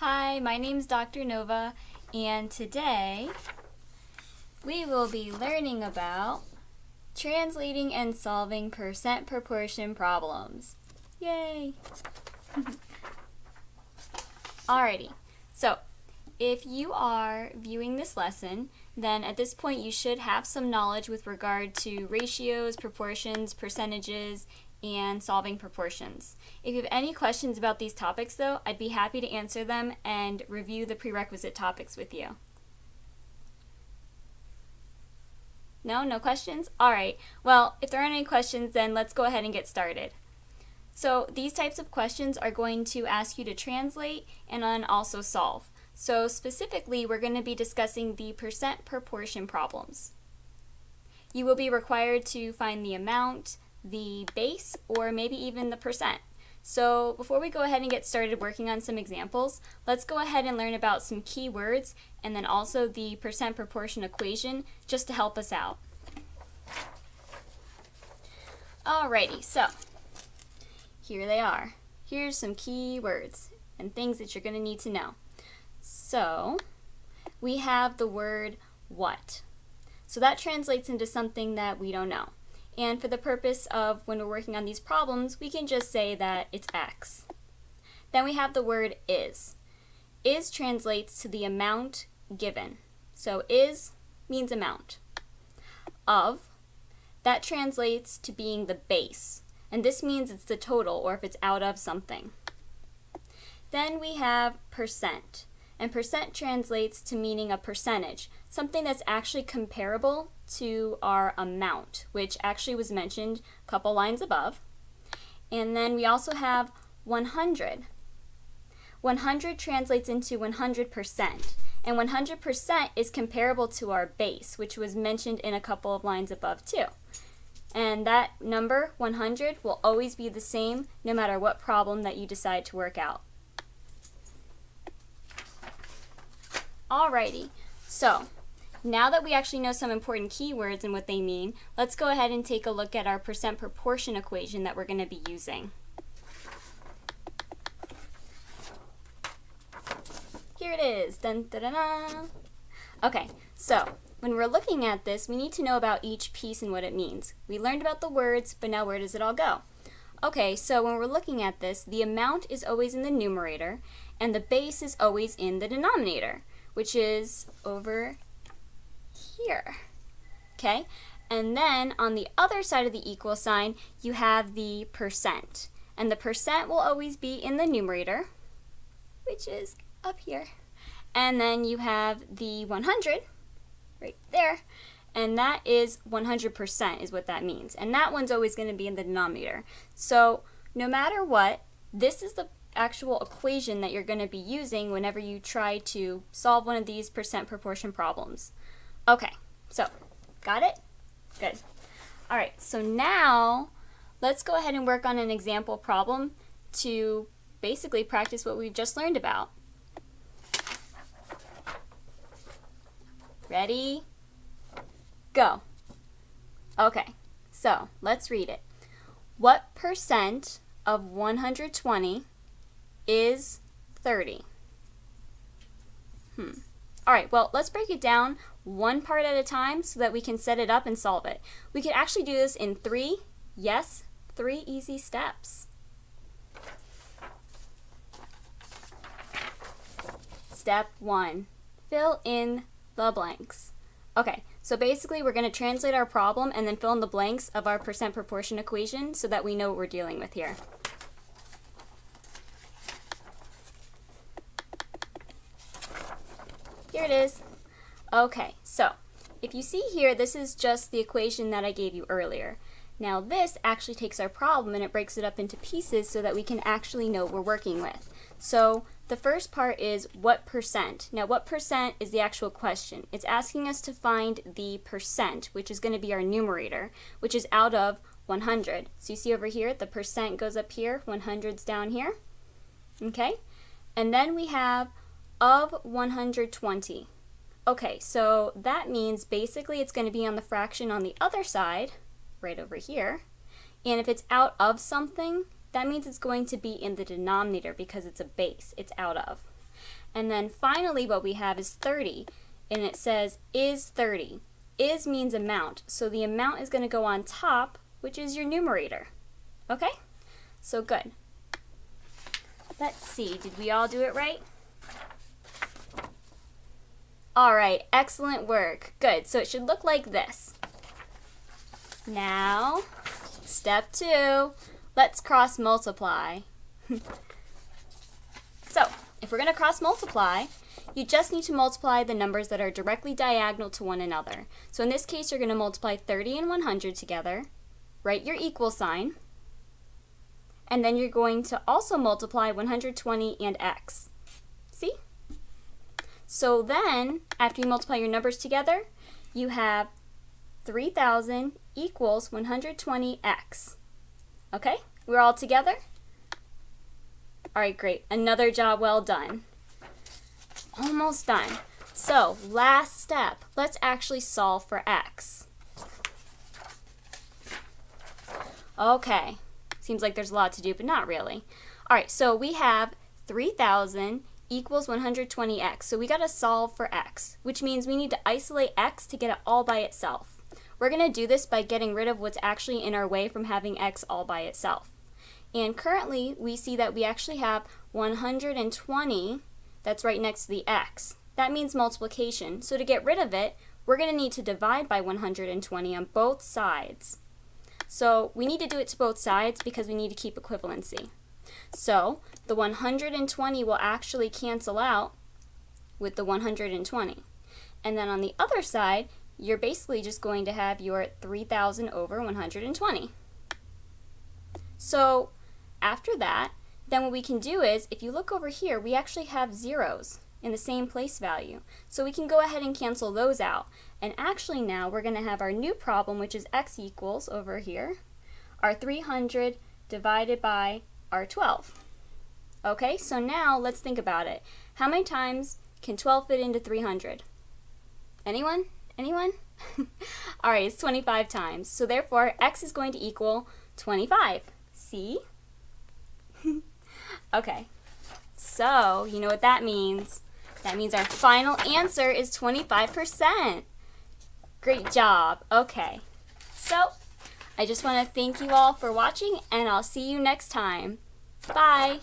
Hi, my name's Dr. Nova, and today we will be learning about translating and solving percent proportion problems. Yay! Alrighty, so if you are viewing this lesson, then at this point you should have some knowledge with regard to ratios, proportions, percentages, and solving proportions. If you have any questions about these topics though, I'd be happy to answer them and review the prerequisite topics with you. No questions? Alright, well, if there aren't any questions, then let's go ahead and get started. So these types of questions are going to ask you to translate and then also solve. So specifically, we're going to be discussing the percent proportion problems. You will be required to find the amount, the base, or maybe even the percent. So before we go ahead and get started working on some examples, let's go ahead and learn about some key words and then also the percent proportion equation just to help us out. Alrighty, so here they are. Here's some key words and things that you're going to need to know. So we have the word what. So that translates into something that we don't know. And for the purpose of when we're working on these problems, we can just say that it's X. Then we have the word is. Is translates to the amount given. So is means amount. Of, that translates to being the base. And this means it's the total or if it's out of something. Then we have percent. And percent translates to meaning a percentage, something that's actually comparable to our amount, which actually was mentioned a couple lines above. And then we also have 100. 100 translates into 100%, and 100% is comparable to our base, which was mentioned in a couple of lines above too. And that number, 100, will always be the same no matter what problem that you decide to work out. Alrighty, so now that we actually know some important keywords and what they mean, let's go ahead and take a look at our percent proportion equation that we're going to be using. Here it is. Dun, da, da, da. Okay, so when we're looking at this, we need to know about each piece and what it means. We learned about the words, but now where does it all go? Okay, so when we're looking at this, the amount is always in the numerator, and the base is always in the denominator, which is over here. Okay, and then on the other side of the equal sign, you have the percent. And the percent will always be in the numerator, which is up here. And then you have the 100 right there, and that is 100% is what that means. And that one's always going to be in the denominator. So no matter what, this is the actual equation that you're going to be using whenever you try to solve one of these percent proportion problems. Okay, so got it? Good. Alright, so now let's go ahead and work on an example problem to basically practice what we've just learned about. Ready? Go. Okay, so let's read it. What percent of 120 is 30? Alright, well, let's break it down one part at a time so that we can set it up and solve it. We could actually do this in three easy steps. Step 1, fill in the blanks. Okay, so basically we're going to translate our problem and then fill in the blanks of our percent proportion equation so that we know what we're dealing with here. Here it is. Okay, so if you see here, this is just the equation that I gave you earlier. Now this actually takes our problem and it breaks it up into pieces so that we can actually know what we're working with. So the first part is what percent. Now what percent is the actual question? It's asking us to find the percent, which is going to be our numerator, which is out of 100. So you see over here, the percent goes up here, 100's down here. Okay, and then we have of 120. Okay, so that means basically it's going to be on the fraction on the other side, right over here. And if it's out of something, that means it's going to be in the denominator because it's a base. It's out of. And then finally what we have is 30. And it says is 30. Is means amount. So the amount is going to go on top, which is your numerator. Okay? So good. Let's see. Did we all do it right? All right. Excellent work. Good. So it should look like this. Now, step 2. Let's cross multiply. So, if we're going to cross multiply, you just need to multiply the numbers that are directly diagonal to one another. So in this case, you're going to multiply 30 and 100 together, write your equal sign, and then you're going to also multiply 120 and x. See? So then, after you multiply your numbers together, you have 3,000 equals 120x. Okay? We're all together? All right, great. Another job well done. Almost done. So, last step. Let's actually solve for x. Okay. Seems like there's a lot to do, but not really. All right, so we have 3,000 equals 120x. So we got to solve for x, which means we need to isolate x to get it all by itself. We're going to do this by getting rid of what's actually in our way from having x all by itself. And currently, we see that we actually have 120 that's right next to the x. That means multiplication. So to get rid of it, we're going to need to divide by 120 on both sides. So we need to do it to both sides because we need to keep equivalency. So the 120 will actually cancel out with the 120. And then on the other side, you're basically just going to have your 3,000 over 120. So after that, then what we can do is, if you look over here, we actually have zeros in the same place value. So we can go ahead and cancel those out. And actually now we're going to have our new problem, which is x equals, over here, our 300 divided by our 12. Okay, so now let's think about it. How many times can 12 fit into 300? Anyone? Anyone? All right, it's 25 times. So therefore, x is going to equal 25. See? Okay, so you know what that means. That means our final answer is 25%. Great job. Okay, so I just want to thank you all for watching, and I'll see you next time. Bye.